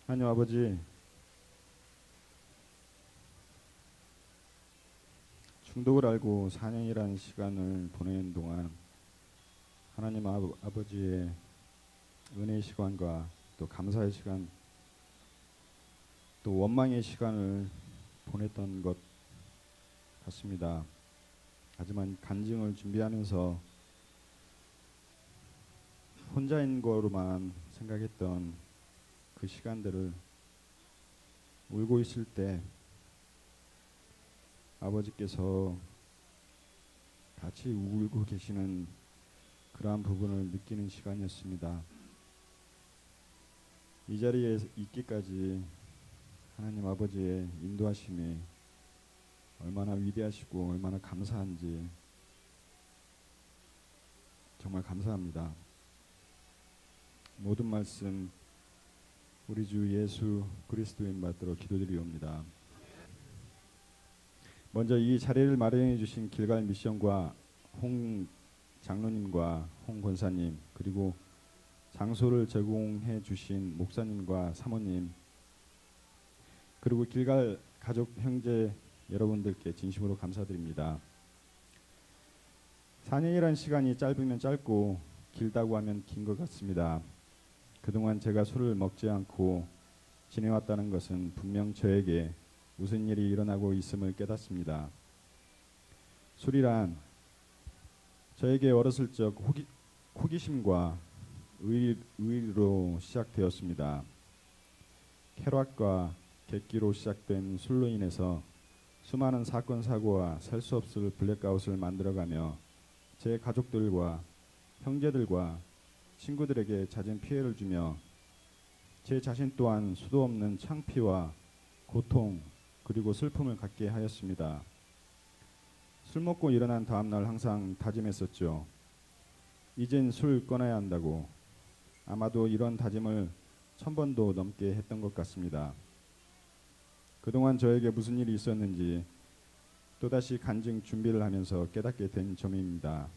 하나님 아버지, 중독을 알고 4년이라는 시간을 보내는 동안 하나님 아버지의 은혜의 시간과 또 감사의 시간, 또 원망의 시간을 보냈던 것 같습니다. 하지만 간증을 준비하면서 혼자인 거로만 생각했던 그 시간들을 울고 있을 때 아버지께서 같이 울고 계시는 그러한 부분을 느끼는 시간이었습니다. 이 자리에 있기까지 하나님 아버지의 인도하심이 얼마나 위대하시고 얼마나 감사한지 정말 감사합니다. 모든 말씀 우리 주 예수 그리스도인 받들어 기도드리옵니다. 먼저 이 자리를 마련해 주신 길갈 미션과 홍 장로님과 홍 권사님, 그리고 장소를 제공해 주신 목사님과 사모님, 그리고 길갈 가족 형제 여러분들께 진심으로 감사드립니다. 4년이라는 시간이 짧으면 짧고 길다고 하면 긴 것 같습니다. 그동안 제가 술을 먹지 않고 지내왔다는 것은 분명 저에게 무슨 일이 일어나고 있음을 깨닫습니다. 술이란 저에게 어렸을 적 호기심과 의의로 시작되었습니다. 쾌락과 객기로 시작된 술로 인해서 수많은 사건 사고와 셀 수 없을 블랙아웃을 만들어가며 제 가족들과 형제들과 친구들에게 잦은 피해를 주며 제 자신 또한 수도 없는 창피와 고통 그리고 슬픔을 갖게 하였습니다. 술 먹고 일어난 다음날 항상 다짐했었죠. 이젠 술 끊어야 한다고. 아마도 이런 다짐을 1000번도 넘게 했던 것 같습니다. 그동안 저에게 무슨 일이 있었는지 또다시 간증 준비를 하면서 깨닫게 된 점입니다.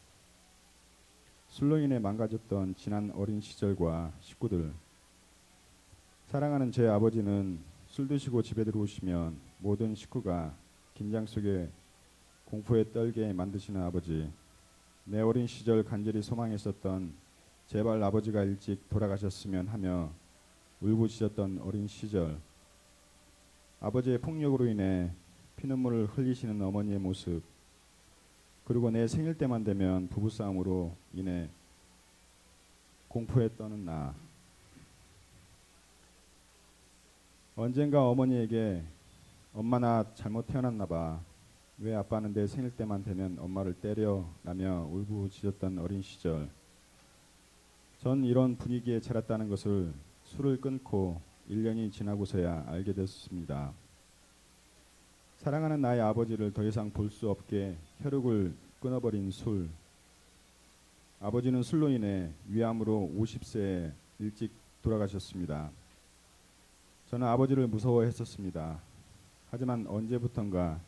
술로 인해 망가졌던 지난 어린 시절과 식구들. 사랑하는 제 아버지는 술 드시고 집에 들어오시면 모든 식구가 긴장 속에 공포에 떨게 만드시는 아버지. 내 어린 시절 간절히 소망했었던 제발 아버지가 일찍 돌아가셨으면 하며 울부짖었던 어린 시절. 아버지의 폭력으로 인해 피눈물을 흘리시는 어머니의 모습. 그리고 내 생일 때만 되면 부부싸움으로 인해 공포에 떠는 나. 언젠가 어머니에게 엄마 나 잘못 태어났나 봐. 왜 아빠는 내 생일 때만 되면 엄마를 때려? 라며 울부짖었던 어린 시절. 전 이런 분위기에 자랐다는 것을 술을 끊고 1년이 지나고서야 알게 됐습니다. 사랑하는 나의 아버지를 더 이상 볼 수 없게 혈육을 끊어버린 술. 아버지는 술로 인해 위암으로 50세에 일찍 돌아가셨습니다. 저는 아버지를 무서워했었습니다. 하지만 언제부턴가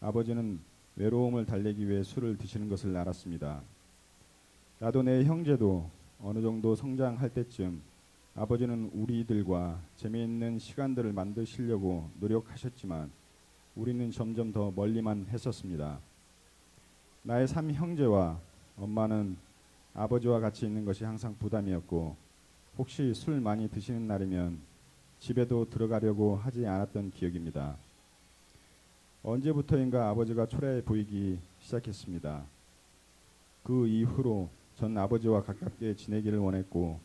아버지는 외로움을 달래기 위해 술을 드시는 것을 알았습니다. 나도 내 형제도 어느 정도 성장할 때쯤 아버지는 우리들과 재미있는 시간들을 만드시려고 노력하셨지만 우리는 점점 더 멀리만 했었습니다. 나의 3형제와 엄마는 아버지와 같이 있는 것이 항상 부담이었고 혹시 술 많이 드시는 날이면 집에도 들어가려고 하지 않았던 기억입니다. 언제부터인가 아버지가 초라해 보이기 시작했습니다. 그 이후로 전 아버지와 가깝게 지내기를 원했고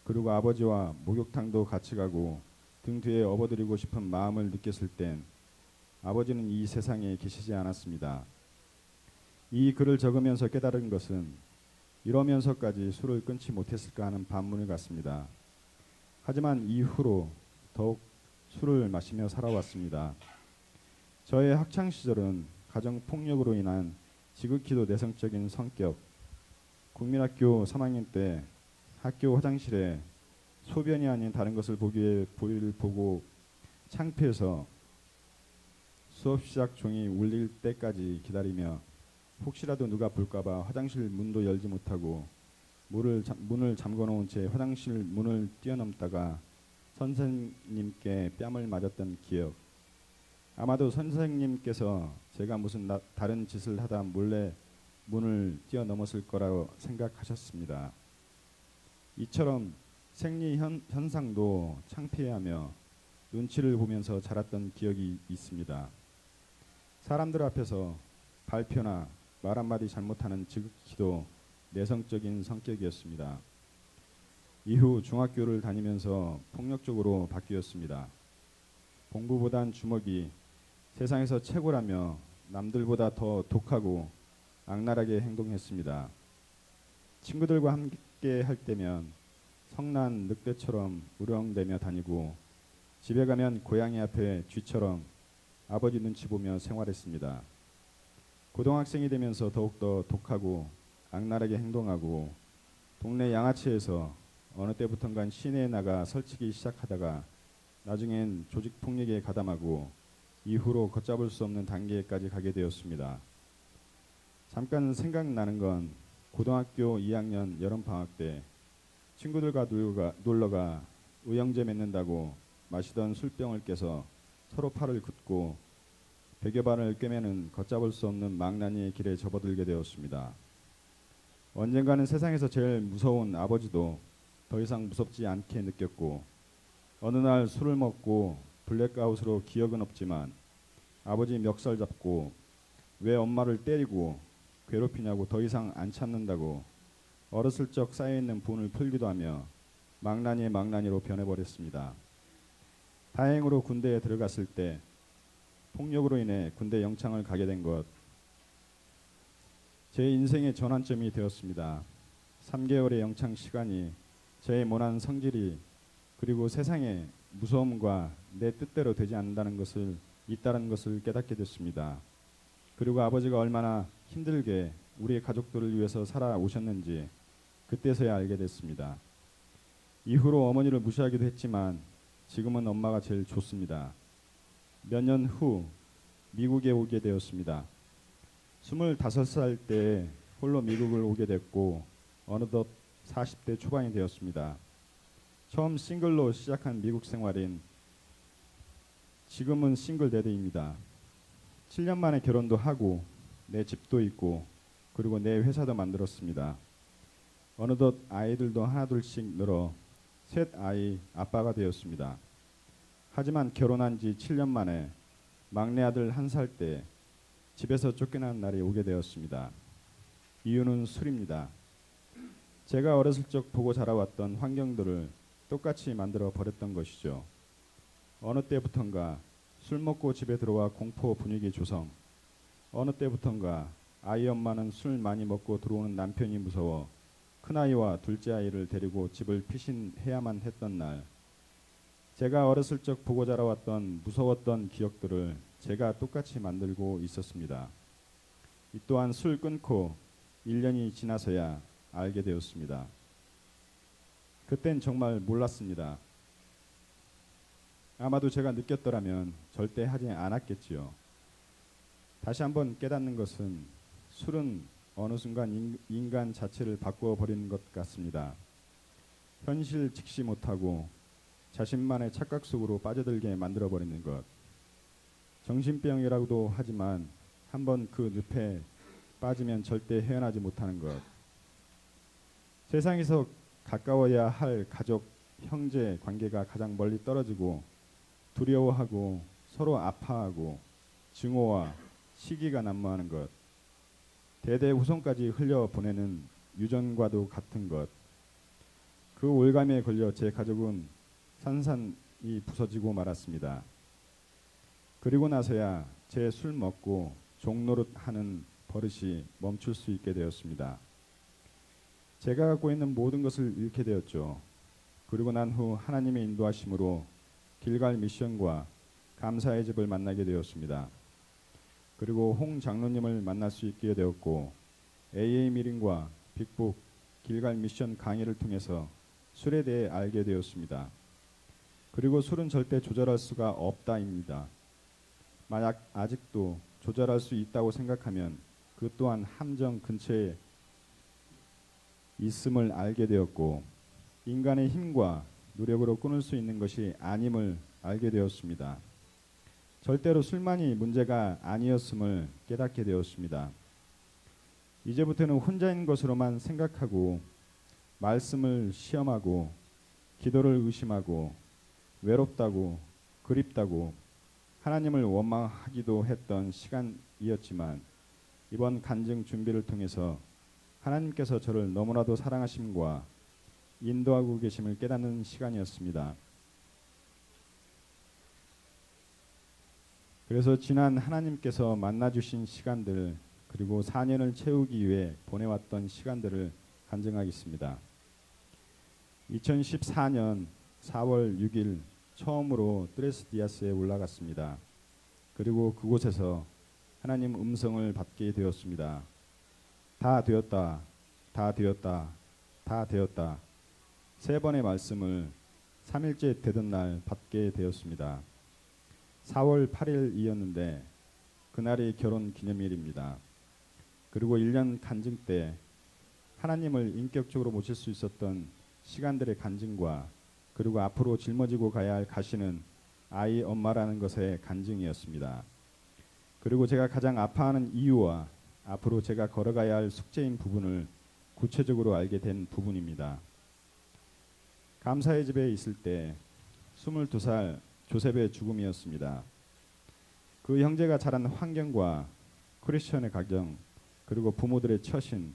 그리고 아버지와 목욕탕도 같이 가고 등 뒤에 업어드리고 싶은 마음을 느꼈을 땐 아버지는 이 세상에 계시지 않았습니다. 이 글을 적으면서 깨달은 것은 이러면서까지 술을 끊지 못했을까 하는 반문을 갖습니다. 하지만 이후로 더욱 술을 마시며 살아왔습니다. 저의 학창시절은 가정폭력으로 인한 지극히도 내성적인 성격, 국민학교 3학년 때 학교 화장실에 소변이 아닌 다른 것을 보고 창피해서 수업 시작 종이 울릴 때까지 기다리며 혹시라도 누가 볼까봐 화장실 문도 열지 못하고 문을 잠궈놓은 채 화장실 문을 뛰어넘다가 선생님께 뺨을 맞았던 기억. 아마도 선생님께서 제가 무슨 다른 짓을 하다 몰래 문을 뛰어넘었을 거라고 생각하셨습니다. 이처럼 생리 현상도 창피해하며 눈치를 보면서 자랐던 기억이 있습니다. 사람들 앞에서 발표나 말 한마디 잘못하는 지극히도 내성적인 성격이었습니다. 이후 중학교를 다니면서 폭력적으로 바뀌었습니다. 공부보단 주먹이 세상에서 최고라며 남들보다 더 독하고 악랄하게 행동했습니다. 친구들과 함께 할 때면 성난 늑대처럼 우렁대며 다니고 집에 가면 고양이 앞에 쥐처럼 아버지 눈치 보며 생활했습니다. 고등학생이 되면서 더욱더 독하고 악랄하게 행동하고 동네 양아치에서 어느 때부턴간 시내에 나가 설치기 시작하다가 나중엔 조직폭력에 가담하고 이후로 걷잡을 수 없는 단계까지 가게 되었습니다. 잠깐 생각나는 건 고등학교 2학년 여름방학 때 친구들과 놀러가 의형제 맺는다고 마시던 술병을 깨서 서로 팔을 긋고 100여 발을 꿰매는 걷잡을 수 없는 망나니의 길에 접어들게 되었습니다. 언젠가는 세상에서 제일 무서운 아버지도 더 이상 무섭지 않게 느꼈고 어느 날 술을 먹고 블랙아웃으로 기억은 없지만 아버지 멱살 잡고 왜 엄마를 때리고 괴롭히냐고 더 이상 안 참는다고 어렸을 적 쌓여있는 분을 풀기도 하며 망나니의 망나니로 변해버렸습니다. 다행으로 군대에 들어갔을 때 폭력으로 인해 군대 영창을 가게 된 것, 제 인생의 전환점이 되었습니다. 3개월의 영창 시간이 저의 모난 성질이 그리고 세상의 무서움과 내 뜻대로 되지 않는다는 것을 있다는 것을 깨닫게 됐습니다. 그리고 아버지가 얼마나 힘들게 우리의 가족들을 위해서 살아오셨는지 그때서야 알게 됐습니다. 이후로 어머니를 무시하기도 했지만 지금은 엄마가 제일 좋습니다. 몇 년 후 미국에 오게 되었습니다. 25살 때 홀로 미국을 오게 됐고 어느덧 40대 초반이 되었습니다. 처음 싱글로 시작한 미국 생활인 지금은 싱글 데드입니다. 7년 만에 결혼도 하고 내 집도 있고 그리고 내 회사도 만들었습니다. 어느덧 아이들도 하나둘씩 늘어 셋 아이 아빠가 되었습니다. 하지만 결혼한 지 7년 만에 막내 아들 1살 때 집에서 쫓겨난 날이 오게 되었습니다. 이유는 술입니다. 제가 어렸을 적 보고 자라왔던 환경들을 똑같이 만들어 버렸던 것이죠. 어느 때부턴가 술 먹고 집에 들어와 공포 분위기 조성. 어느 때부턴가 아이 엄마는 술 많이 먹고 들어오는 남편이 무서워 큰아이와 둘째 아이를 데리고 집을 피신해야만 했던 날. 제가 어렸을 적 보고 자라왔던 무서웠던 기억들을 제가 똑같이 만들고 있었습니다. 이 또한 술 끊고 1년이 지나서야 알게 되었습니다. 그땐 정말 몰랐습니다. 아마도 제가 느꼈더라면 절대 하지 않았겠지요. 다시 한번 깨닫는 것은 술은 어느 순간 인간 자체를 바꾸어 버리는 것 같습니다. 현실 직시 못하고 자신만의 착각 속으로 빠져들게 만들어 버리는 것. 정신병이라고도 하지만 한번 그 늪에 빠지면 절대 헤어나지 못하는 것. 세상에서 가까워야 할 가족, 형제 관계가 가장 멀리 떨어지고 두려워하고 서로 아파하고 증오와 시기가 난무하는 것. 대대후손까지 흘려보내는 유전과도 같은 것. 그 올감에 걸려 제 가족은 산산이 부서지고 말았습니다. 그리고 나서야 제 술 먹고 종노릇 하는 버릇이 멈출 수 있게 되었습니다. 제가 갖고 있는 모든 것을 잃게 되었죠. 그리고 난 후 하나님의 인도하심으로 길갈 미션과 감사의 집을 만나게 되었습니다. 그리고 홍 장로님을 만날 수 있게 되었고 AA 미링과 빅북 길갈 미션 강의를 통해서 술에 대해 알게 되었습니다. 그리고 술은 절대 조절할 수가 없다입니다. 만약 아직도 조절할 수 있다고 생각하면 그 또한 함정 근처에 있음을 알게 되었고 인간의 힘과 노력으로 끊을 수 있는 것이 아님을 알게 되었습니다. 절대로 술만이 문제가 아니었음을 깨닫게 되었습니다. 이제부터는 혼자인 것으로만 생각하고 말씀을 시험하고 기도를 의심하고 외롭다고 그립다고 하나님을 원망하기도 했던 시간이었지만 이번 간증 준비를 통해서 하나님께서 저를 너무나도 사랑하심과 인도하고 계심을 깨닫는 시간이었습니다. 그래서 지난 하나님께서 만나주신 시간들 그리고 4년을 채우기 위해 보내왔던 시간들을 간증하겠습니다. 2014년 4월 6일 처음으로 트레스 디아스에 올라갔습니다. 그리고 그곳에서 하나님 음성을 받게 되었습니다. 다 되었다, 다 되었다, 다 되었다. 3번의 말씀을 3일째 되던 날 받게 되었습니다. 4월 8일이었는데 그날이 결혼 기념일입니다. 그리고 1년 간증 때 하나님을 인격적으로 모실 수 있었던 시간들의 간증과 그리고 앞으로 짊어지고 가야 할 가시는 아이 엄마라는 것의 간증이었습니다. 그리고 제가 가장 아파하는 이유와 앞으로 제가 걸어가야 할 숙제인 부분을 구체적으로 알게 된 부분입니다. 감사의 집에 있을 때 22살 조셉의 죽음이었습니다. 그 형제가 자란 환경과 크리스천의 가정 그리고 부모들의 처신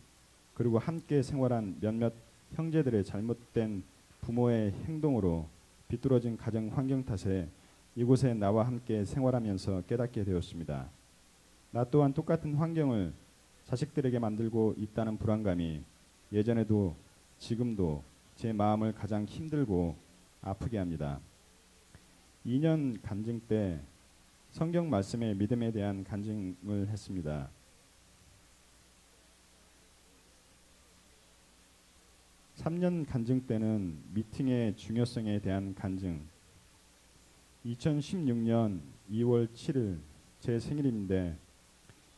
그리고 함께 생활한 몇몇 형제들의 잘못된 부모의 행동으로 비뚤어진 가정 환경 탓에 이곳에 나와 함께 생활하면서 깨닫게 되었습니다. 나 또한 똑같은 환경을 자식들에게 만들고 있다는 불안감이 예전에도 지금도 제 마음을 가장 힘들고 아프게 합니다. 2년 간증 때 성경 말씀의 믿음에 대한 간증을 했습니다. (3년) 간증 때는 미팅의 중요성에 대한 간증. 2016년 2월 7일 제 생일인데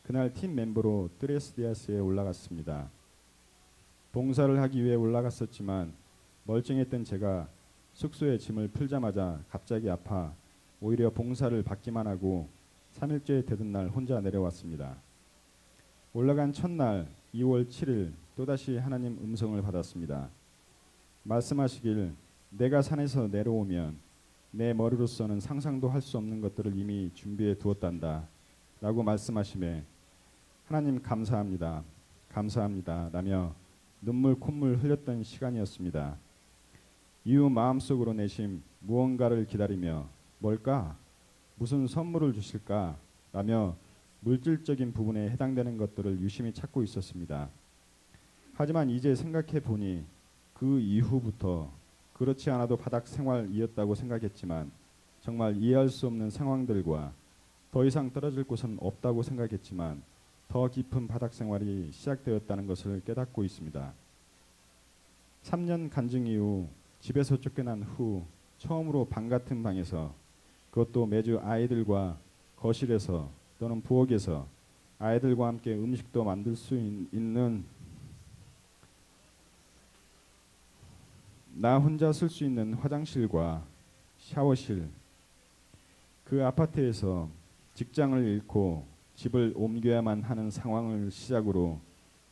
그날 팀 멤버로 트레스 디아스에 올라갔습니다. 봉사를 하기 위해 올라갔었지만 멀쩡했던 제가 숙소에 짐을 풀자마자 갑자기 아파 오히려 봉사를 받기만 하고 3일째 되던 날 혼자 내려왔습니다. 올라간 첫날 2월 7일 또다시 하나님 음성을 받았습니다. 말씀하시길 내가 산에서 내려오면 내 머리로서는 상상도 할 수 없는 것들을 이미 준비해 두었단다 라고 말씀하시매 하나님 감사합니다. 감사합니다 라며 눈물 콧물 흘렸던 시간이었습니다. 이후 마음속으로 내심 무언가를 기다리며 뭘까? 무슨 선물을 주실까? 라며 물질적인 부분에 해당되는 것들을 유심히 찾고 있었습니다. 하지만 이제 생각해 보니 그 이후부터 그렇지 않아도 바닥 생활이었다고 생각했지만 정말 이해할 수 없는 상황들과 더 이상 떨어질 곳은 없다고 생각했지만 더 깊은 바닥 생활이 시작되었다는 것을 깨닫고 있습니다. 3년 간증 이후 집에서 쫓겨난 후 처음으로 방 같은 방에서 그것도 매주 아이들과 거실에서 또는 부엌에서 아이들과 함께 음식도 만들 수 있는 나 혼자 쓸 수 있는 화장실과 샤워실, 그 아파트에서 직장을 잃고 집을 옮겨야만 하는 상황을 시작으로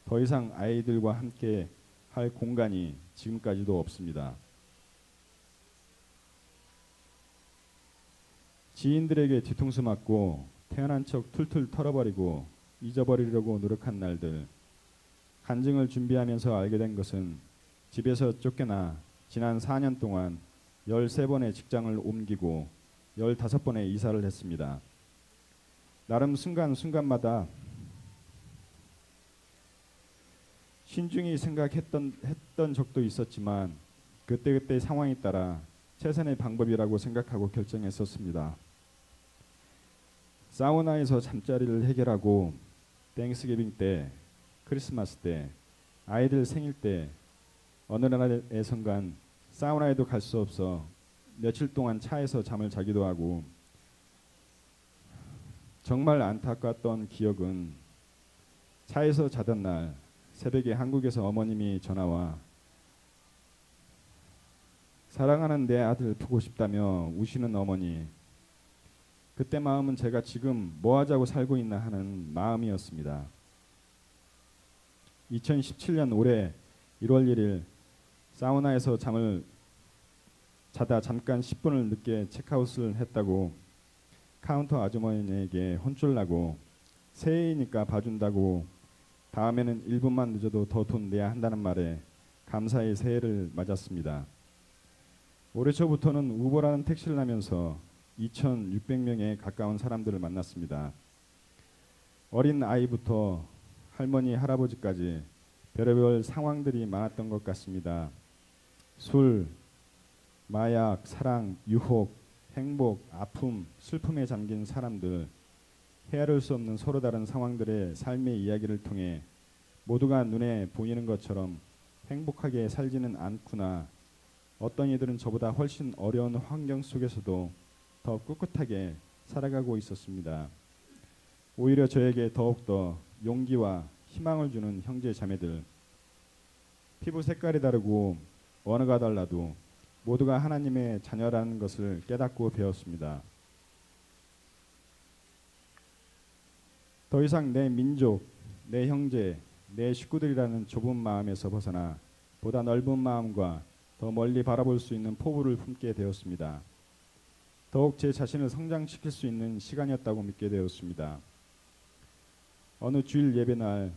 더 이상 아이들과 함께 할 공간이 지금까지도 없습니다. 지인들에게 뒤통수 맞고 태어난 척 툴툴 털어버리고 잊어버리려고 노력한 날들, 간증을 준비하면서 알게 된 것은 집에서 쫓겨나 지난 4년 동안 13번의 직장을 옮기고 15번의 이사를 했습니다. 나름 순간순간마다 신중히 했던 적도 있었지만 그때그때 상황에 따라 최선의 방법이라고 생각하고 결정했었습니다. 사우나에서 잠자리를 해결하고 땡스기빙 때, 크리스마스 때, 아이들 생일 때 어느 날의 순간 사우나에도 갈 수 없어 며칠 동안 차에서 잠을 자기도 하고 정말 안타까웠던 기억은 차에서 자던 날 새벽에 한국에서 어머님이 전화와 사랑하는 내 아들 보고 싶다며 우시는 어머니. 그때 마음은 제가 지금 뭐 하자고 살고 있나 하는 마음이었습니다. 2017년 올해 1월 1일 사우나에서 잠을 자다 잠깐 10분을 늦게 체크아웃을 했다고 카운터 아주머니에게 혼쭐 나고 새해이니까 봐준다고 다음에는 1분만 늦어도 더 돈 내야 한다는 말에 감사히 새해를 맞았습니다. 올해 초부터는 우버라는 택시를 하면서 2,600명에 가까운 사람들을 만났습니다. 어린 아이부터 할머니, 할아버지까지 별의별 상황들이 많았던 것 같습니다. 술, 마약, 사랑, 유혹, 행복, 아픔, 슬픔에 잠긴 사람들, 헤아릴 수 없는 서로 다른 상황들의 삶의 이야기를 통해 모두가 눈에 보이는 것처럼 행복하게 살지는 않구나. 어떤 이들은 저보다 훨씬 어려운 환경 속에서도 더 꿋꿋하게 살아가고 있었습니다. 오히려 저에게 더욱더 용기와 희망을 주는 형제 자매들. 피부 색깔이 다르고 언어가 달라도 모두가 하나님의 자녀라는 것을 깨닫고 배웠습니다. 더 이상 내 민족, 내 형제, 내 식구들이라는 좁은 마음에서 벗어나 보다 넓은 마음과 더 멀리 바라볼 수 있는 포부를 품게 되었습니다. 더욱 제 자신을 성장시킬 수 있는 시간이었다고 믿게 되었습니다. 어느 주일 예배날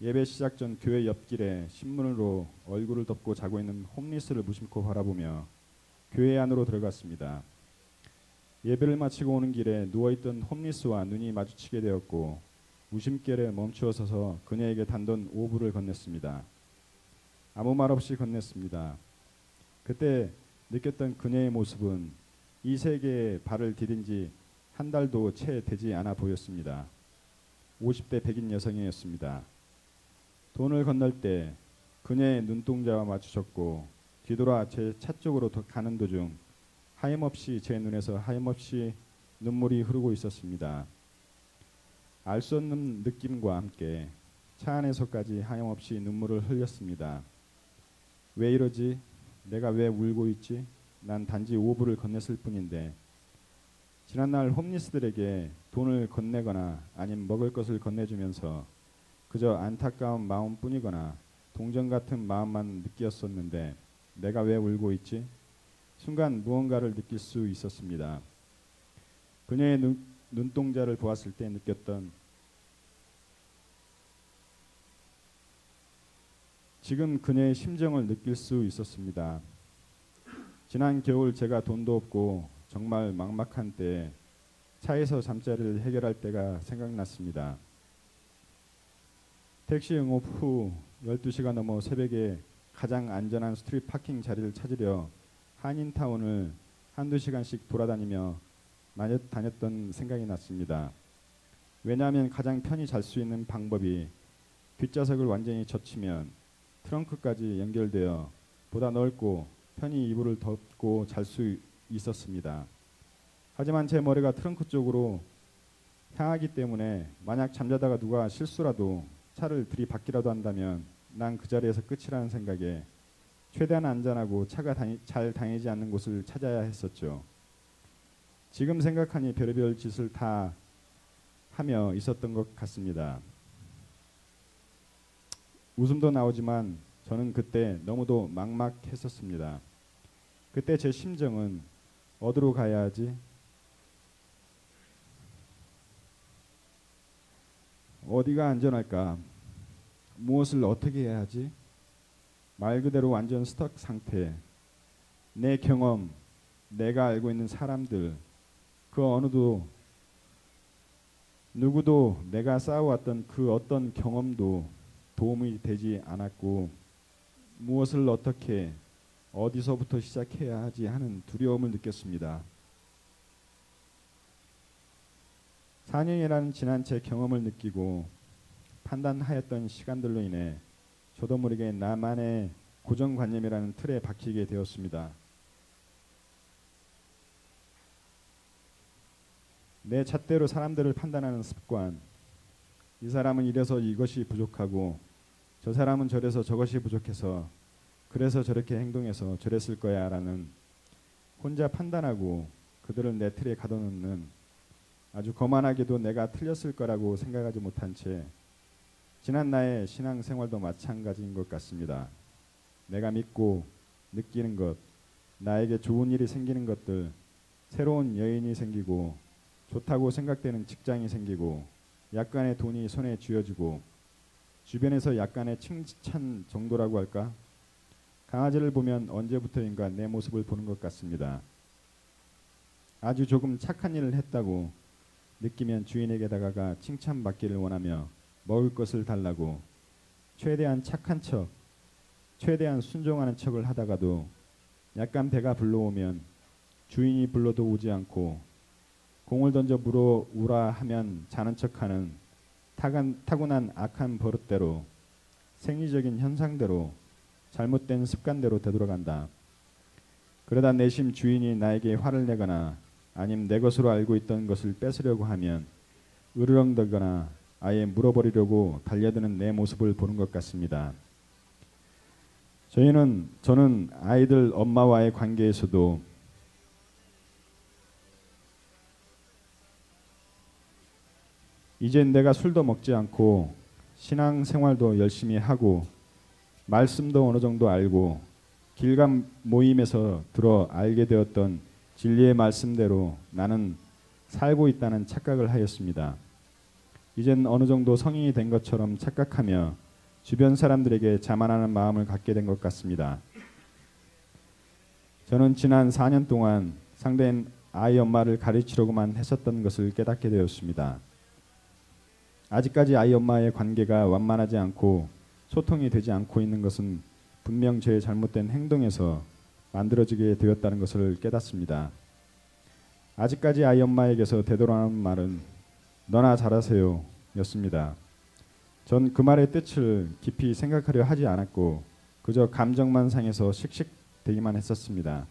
예배 시작 전 교회 옆길에 신문으로 얼굴을 덮고 자고 있는 홈리스를 무심코 바라보며 교회 안으로 들어갔습니다. 예배를 마치고 오는 길에 누워있던 홈리스와 눈이 마주치게 되었고 무심결에 멈추어 서서 그녀에게 단돈 5불을 건넸습니다. 아무 말 없이 건넸습니다. 그때 느꼈던 그녀의 모습은 이 세계에 발을 디딘 지 한 달도 채 되지 않아 보였습니다. 50대 백인 여성이었습니다. 돈을 건널 때 그녀의 눈동자와 마주쳤고 뒤돌아 제 차 쪽으로 가는 도중 하염없이 제 눈에서 하염없이 눈물이 흐르고 있었습니다. 알 수 없는 느낌과 함께 차 안에서까지 하염없이 눈물을 흘렸습니다. 왜 이러지? 내가 왜 울고 있지? 난 단지 5불을 건넸을 뿐인데. 지난날 홈리스들에게 돈을 건네거나 아니면 먹을 것을 건네주면서 그저 안타까운 마음뿐이거나 동정 같은 마음만 느꼈었는데 내가 왜 울고 있지? 순간 무언가를 느낄 수 있었습니다. 그녀의 눈동자를 보았을 때 느꼈던 지금 그녀의 심정을 느낄 수 있었습니다. 지난 겨울 제가 돈도 없고 정말 막막한 때에 차에서 잠자리를 해결할 때가 생각났습니다. 택시 응업 후 12시가 넘어 새벽에 가장 안전한 스트릿 파킹 자리를 찾으려 한인타운을 한두 시간씩 돌아다니며 다녔던 생각이 났습니다. 왜냐하면 가장 편히 잘 수 있는 방법이 뒷좌석을 완전히 젖히면 트렁크까지 연결되어 보다 넓고 편히 이불을 덮고 잘 수 있었습니다. 하지만 제 머리가 트렁크 쪽으로 향하기 때문에 만약 잠자다가 누가 실수라도 차를 들이받기라도 한다면 난 그 자리에서 끝이라는 생각에 최대한 안전하고 차가 잘 다니지 않는 곳을 찾아야 했었죠. 지금 생각하니 별의별 짓을 다 하며 있었던 것 같습니다. 웃음도 나오지만 저는 그때 너무도 막막했었습니다. 그때 제 심정은 어디로 가야 하지? 어디가 안전할까? 무엇을 어떻게 해야 하지? 말 그대로 완전 스턱 상태. 내 경험, 내가 알고 있는 사람들, 그 어느도 누구도 내가 쌓아왔던 그 어떤 경험도 도움이 되지 않았고 무엇을 어떻게 어디서부터 시작해야 하지 하는 두려움을 느꼈습니다. 4년이라는 지난 제 경험을 느끼고 판단하였던 시간들로 인해 저도 모르게 나만의 고정관념이라는 틀에 박히게 되었습니다. 내 잣대로 사람들을 판단하는 습관. 이 사람은 이래서 이것이 부족하고 저 사람은 저래서 저것이 부족해서 그래서 저렇게 행동해서 저랬을 거야 라는 혼자 판단하고 그들을 내 틀에 가둬놓는, 아주 거만하게도 내가 틀렸을 거라고 생각하지 못한 채 지난 나의 신앙생활도 마찬가지인 것 같습니다. 내가 믿고 느끼는 것, 나에게 좋은 일이 생기는 것들, 새로운 여인이 생기고 좋다고 생각되는 직장이 생기고 약간의 돈이 손에 쥐어지고 주변에서 약간의 칭찬 정도라고 할까? 강아지를 보면 언제부터인가 내 모습을 보는 것 같습니다. 아주 조금 착한 일을 했다고 느끼면 주인에게 다가가 칭찬받기를 원하며 먹을 것을 달라고 최대한 착한 척, 최대한 순종하는 척을 하다가도 약간 배가 불러오면 주인이 불러도 오지 않고 공을 던져 물어 우라 하면 자는 척하는 타고난 악한 버릇대로, 생리적인 현상대로, 잘못된 습관대로 되돌아간다. 그러다 내심 주인이 나에게 화를 내거나 아님 내 것으로 알고 있던 것을 뺏으려고 하면 으르렁대거나 아예 물어버리려고 달려드는 내 모습을 보는 것 같습니다. 저는 아이들 엄마와의 관계에서도 이젠 내가 술도 먹지 않고 신앙생활도 열심히 하고 말씀도 어느 정도 알고 길감 모임에서 들어 알게 되었던 진리의 말씀대로 나는 살고 있다는 착각을 하였습니다. 이젠 어느 정도 성인이 된 것처럼 착각하며 주변 사람들에게 자만하는 마음을 갖게 된 것 같습니다. 저는 지난 4년 동안 상대인 아이 엄마를 가르치려고만 했었던 것을 깨닫게 되었습니다. 아직까지 아이 엄마의 관계가 완만하지 않고 소통이 되지 않고 있는 것은 분명 제 잘못된 행동에서 만들어지게 되었다는 것을 깨닫습니다. 아직까지 아이 엄마에게서 되돌아오는 말은 너나 잘하세요 였습니다. 전 그 말의 뜻을 깊이 생각하려 하지 않았고 그저 감정만 상해서 씩씩대기만 했었습니다.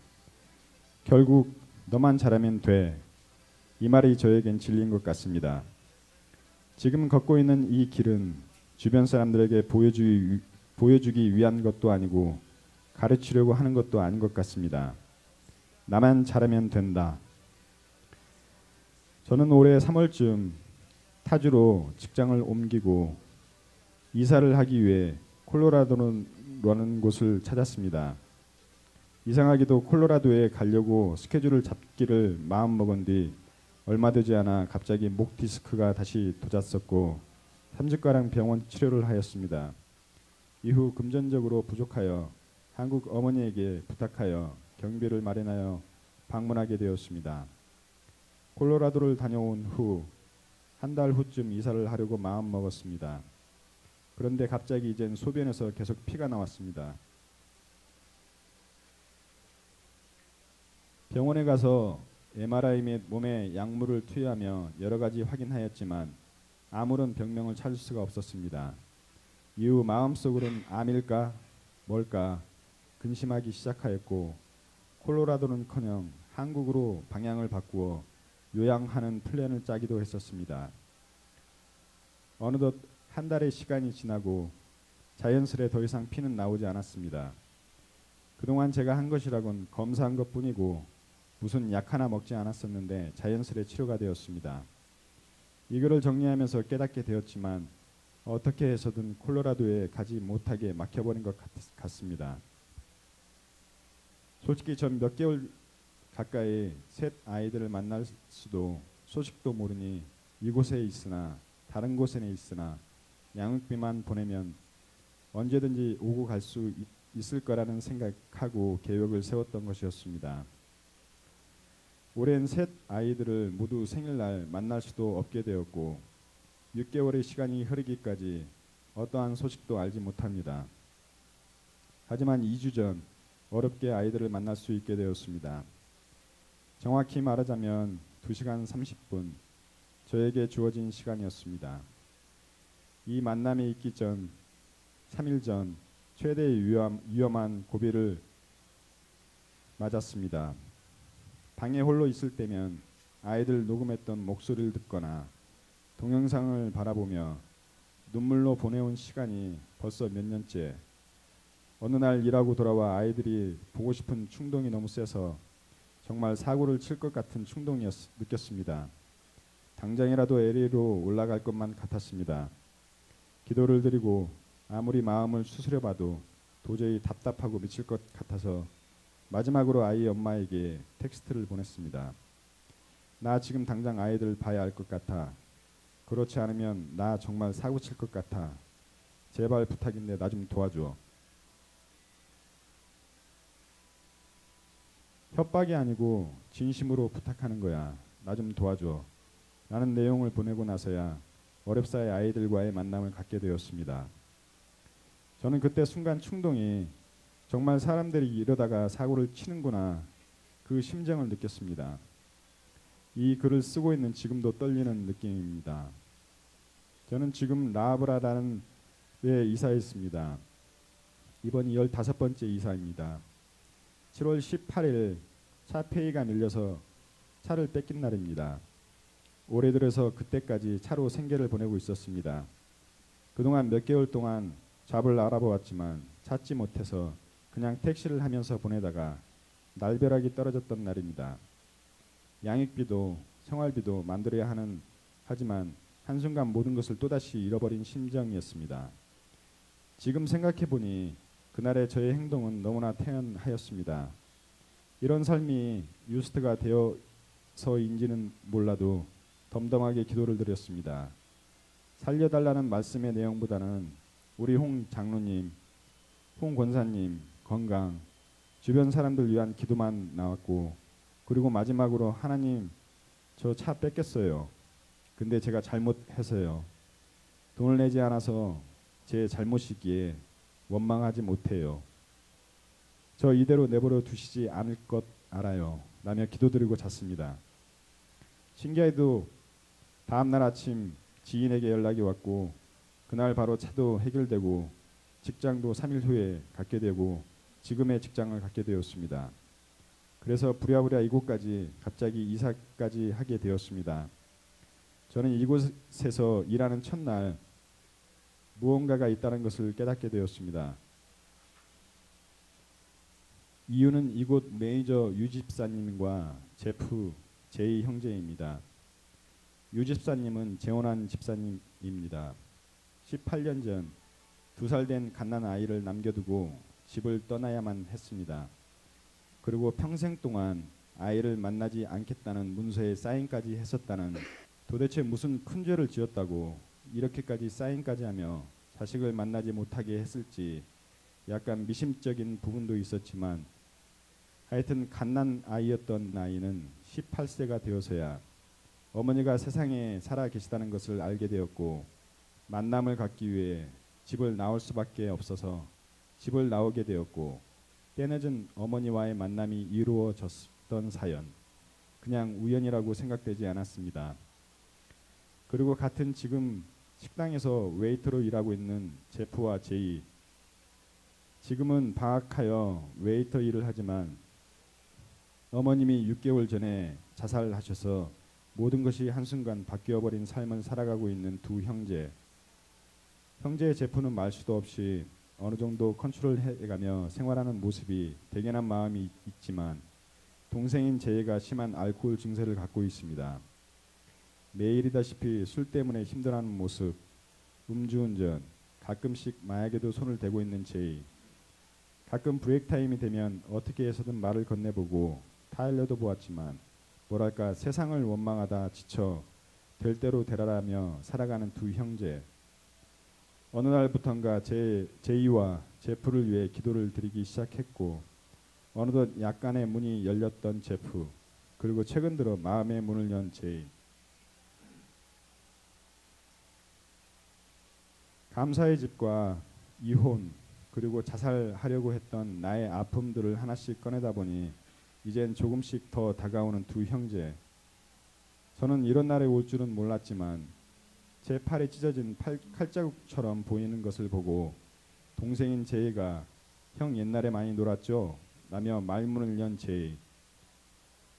결국 너만 잘하면 돼. 이 말이 저에겐 진리인 것 같습니다. 지금 걷고 있는 이 길은 주변 사람들에게 보여주기 위한 것도 아니고 가르치려고 하는 것도 아닌 것 같습니다. 나만 잘하면 된다. 저는 올해 3월쯤 타주로 직장을 옮기고 이사를 하기 위해 콜로라도라는 곳을 찾았습니다. 이상하게도 콜로라도에 가려고 스케줄을 잡기를 마음먹은 뒤 얼마 되지 않아 갑자기 목 디스크가 다시 돋았었고 3주가량 병원 치료를 하였습니다. 이후 금전적으로 부족하여 한국 어머니에게 부탁하여 경비를 마련하여 방문하게 되었습니다. 콜로라도를 다녀온 후 한 달 후쯤 이사를 하려고 마음먹었습니다. 그런데 갑자기 이젠 소변에서 계속 피가 나왔습니다. 병원에 가서 MRI 및 몸에 약물을 투여하며 여러 가지 확인하였지만 아무런 병명을 찾을 수가 없었습니다. 이후 마음속으로는 암일까 뭘까 근심하기 시작하였고 콜로라도는커녕 한국으로 방향을 바꾸어 요양하는 플랜을 짜기도 했었습니다. 어느덧 한 달의 시간이 지나고 자연스레 더 이상 피는 나오지 않았습니다. 그동안 제가 한 것이라곤 검사한 것뿐이고 무슨 약 하나 먹지 않았었는데 자연스레 치료가 되었습니다. 이거를 정리하면서 깨닫게 되었지만 어떻게 해서든 콜로라도에 가지 못하게 막혀버린 것 같습니다. 솔직히 전 몇 개월 가까이 셋 아이들을 만날 수도 소식도 모르니 이곳에 있으나 다른 곳에 있으나 양육비만 보내면 언제든지 오고 갈 수 있을 거라는 생각하고 계획을 세웠던 것이었습니다. 올해는 셋 아이들을 모두 생일날 만날 수도 없게 되었고 6개월의 시간이 흐르기까지 어떠한 소식도 알지 못합니다. 하지만 2주 전 어렵게 아이들을 만날 수 있게 되었습니다. 정확히 말하자면 2시간 30분 저에게 주어진 시간이었습니다. 이 만남이 있기 전 3일 전 최대의 위험한 고비를 맞았습니다. 방에 홀로 있을 때면 아이들 녹음했던 목소리를 듣거나 동영상을 바라보며 눈물로 보내온 시간이 벌써 몇 년째. 어느 날 일하고 돌아와 아이들이 보고 싶은 충동이 너무 세서 정말 사고를 칠 것 같은 충동이 느꼈습니다. 당장이라도 LA로 올라갈 것만 같았습니다. 기도를 드리고 아무리 마음을 추스려 봐도 도저히 답답하고 미칠 것 같아서 마지막으로 아이 엄마에게 텍스트를 보냈습니다. 나 지금 당장 아이들 봐야 할 것 같아. 그렇지 않으면 나 정말 사고 칠 것 같아. 제발 부탁인데 나 좀 도와줘. 협박이 아니고 진심으로 부탁하는 거야. 나 좀 도와줘. 라는 내용을 보내고 나서야 어렵사의 아이들과의 만남을 갖게 되었습니다. 저는 그때 순간 충동이 정말 사람들이 이러다가 사고를 치는구나 그 심정을 느꼈습니다. 이 글을 쓰고 있는 지금도 떨리는 느낌입니다. 저는 지금 라브라라는 데에 이사했습니다. 이번이 15번째 이사입니다. 7월 18일 차 페이가 밀려서 차를 뺏긴 날입니다. 올해 들어서 그때까지 차로 생계를 보내고 있었습니다. 그동안 몇 개월 동안 잡을 알아보았지만 찾지 못해서 그냥 택시를 하면서 보내다가 날벼락이 떨어졌던 날입니다. 양육비도 생활비도 만들어야 하지만 한순간 모든 것을 또다시 잃어버린 심정이었습니다. 지금 생각해보니 그날의 저의 행동은 너무나 태연하였습니다. 이런 삶이 유스트가 되어서인지는 몰라도 덤덤하게 기도를 드렸습니다. 살려달라는 말씀의 내용보다는 우리 홍 장로님, 홍 권사님 건강, 주변 사람들 위한 기도만 나왔고, 그리고 마지막으로 하나님 저 차 뺏겼어요. 근데 제가 잘못해서요. 돈을 내지 않아서 제 잘못이기에 원망하지 못해요. 저 이대로 내버려 두시지 않을 것 알아요. 라며 기도드리고 잤습니다. 신기하게도 다음날 아침 지인에게 연락이 왔고 그날 바로 차도 해결되고 직장도 3일 후에 갖게 되고 지금의 직장을 갖게 되었습니다. 그래서 부랴부랴 이곳까지 갑자기 이사까지 하게 되었습니다. 저는 이곳에서 일하는 첫날 무언가가 있다는 것을 깨닫게 되었습니다. 이유는 이곳 매니저 유 집사님과 제프 제이 형제입니다. 유 집사님은 재혼한 집사님입니다. 18년 전 2살 된 갓난 아이를 남겨두고 집을 떠나야만 했습니다. 그리고 평생 동안 아이를 만나지 않겠다는 문서에 사인까지 했었다는, 도대체 무슨 큰 죄를 지었다고 이렇게까지 사인까지 하며 자식을 만나지 못하게 했을지 약간 미심적인 부분도 있었지만, 하여튼 갓난 아이였던 아이는 18세가 되어서야 어머니가 세상에 살아 계시다는 것을 알게 되었고, 만남을 갖기 위해 집을 나올 수밖에 없어서 집을 나오게 되었고, 때늦은 어머니와의 만남이 이루어졌던 사연, 그냥 우연이라고 생각되지 않았습니다. 그리고 같은 지금 식당에서 웨이터로 일하고 있는 제프와 제이, 지금은 방학하여 웨이터 일을 하지만 어머님이 6개월 전에 자살하셔서 모든 것이 한순간 바뀌어버린 삶을 살아가고 있는 두 형제. 형제의 제프는 말 수도 없이 어느 정도 컨트롤해가며 생활하는 모습이 대견한 마음이 있지만, 동생인 제이가 심한 알코올 증세를 갖고 있습니다. 매일이다시피 술 때문에 힘들어하는 모습, 음주운전, 가끔씩 마약에도 손을 대고 있는 제이. 가끔 브레이크 타임이 되면 어떻게 해서든 말을 건네보고 타일러도 보았지만 뭐랄까 세상을 원망하다 지쳐 될 대로 되라라며 살아가는 두 형제. 어느 날부턴가 제이와 제프를 위해 기도를 드리기 시작했고, 어느덧 약간의 문이 열렸던 제프, 그리고 최근 들어 마음의 문을 연 제이. 감사의 집과 이혼, 그리고 자살하려고 했던 나의 아픔들을 하나씩 꺼내다 보니 이젠 조금씩 더 다가오는 두 형제. 저는 이런 날이 올 줄은 몰랐지만 제 팔에 찢어진 칼자국처럼 보이는 것을 보고 동생인 제이가 형 옛날에 많이 놀았죠? 라며 말문을 연 제이.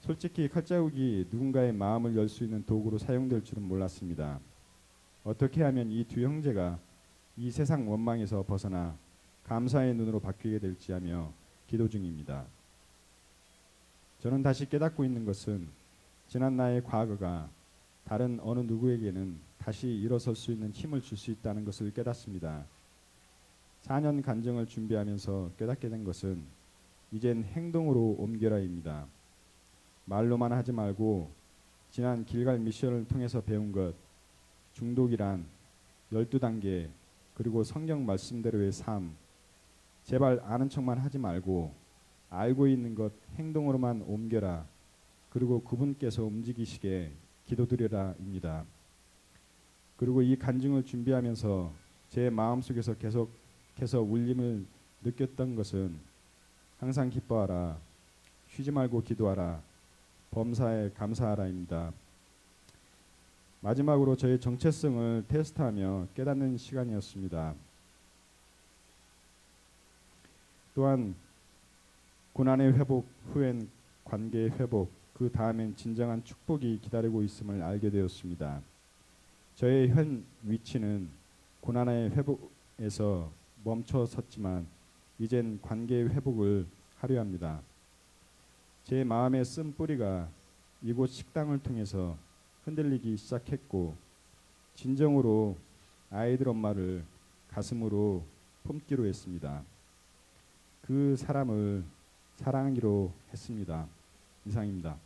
솔직히 칼자국이 누군가의 마음을 열 수 있는 도구로 사용될 줄은 몰랐습니다. 어떻게 하면 이 두 형제가 이 세상 원망에서 벗어나 감사의 눈으로 바뀌게 될지 하며 기도 중입니다. 저는 다시 깨닫고 있는 것은 지난 나의 과거가 다른 어느 누구에게는 다시 일어설 수 있는 힘을 줄 수 있다는 것을 깨닫습니다. 4년 간증을 준비하면서 깨닫게 된 것은 이젠 행동으로 옮겨라입니다. 말로만 하지 말고 지난 길갈 미션을 통해서 배운 것, 중독이란 12단계, 그리고 성경 말씀대로의 삶, 제발 아는 척만 하지 말고 알고 있는 것 행동으로만 옮겨라. 그리고 그분께서 움직이시게 기도드려라입니다. 그리고 이 간증을 준비하면서 제 마음속에서 계속해서 울림을 느꼈던 것은 항상 기뻐하라, 쉬지 말고 기도하라, 범사에 감사하라입니다. 마지막으로 저의 정체성을 테스트하며 깨닫는 시간이었습니다. 또한 고난의 회복 후엔 관계의 회복, 그 다음엔 진정한 축복이 기다리고 있음을 알게 되었습니다. 저의 현 위치는 고난의 회복에서 멈춰 섰지만 이젠 관계의 회복을 하려 합니다. 제 마음의 쓴 뿌리가 이곳 식당을 통해서 흔들리기 시작했고 진정으로 아이들 엄마를 가슴으로 품기로 했습니다. 그 사람을 사랑하기로 했습니다. 이상입니다.